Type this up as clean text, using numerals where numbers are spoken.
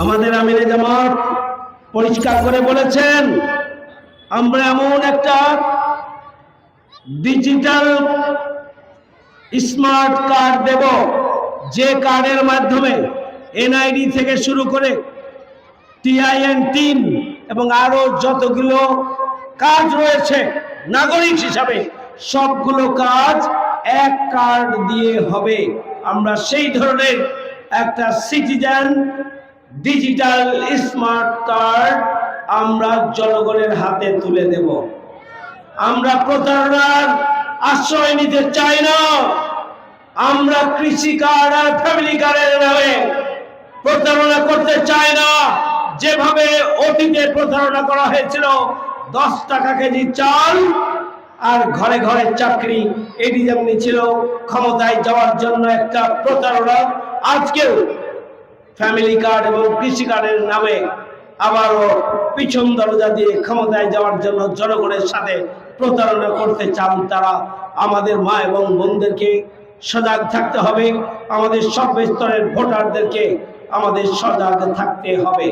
আমাদের আমিরে জামাত পরিষ্কার করে বলেছেন, আমরা এমন একটা ডিজিটাল স্মার্ট কার্ড দেব, যে কার্ডের মাধ্যমে এনআইডি থেকে শুরু করে টিআইএন 3 এবং আরো যতগুলো কাজ রয়েছে নাগরিক হিসাবে, সবগুলো কাজ এক কার্ড দিয়ে হবে। আমরা সেই ধরনের একটা সিটিজেন ডিজিটাল স্মার্ট কার্ড আমরা জনগণের হাতে তুলে দেব। আমরা প্রতারণার আশ্রয় নিতে চাই না। আমরা কৃষি কার্ড আর ফ্যামিলি কার্ডের নামে প্রতারণা করতে চাই না। যেভাবে অতীতে প্রতারণা করা হয়েছিল, 10 টাকা কেজি চাল আর ঘরে ঘরে চাকরি, এটি যেমনি ছিল ক্ষমতায় যাওয়ার জন্য একটা প্রতারণা, আজকেও ফ্যামিলি কার্ড এবং কৃষি কার্ডের নামে আবারও পিছন দরজা দিয়ে ক্ষমতায় যাওয়ার জন্য জনগণের সাথে প্রতারণা করতে চান তারা। আমাদের মা এবং বোনদেরকে সজাগ থাকতে হবে, আমাদের সর্বস্তরের ভোটারদেরকে আমাদের সজাগ থাকতে হবে।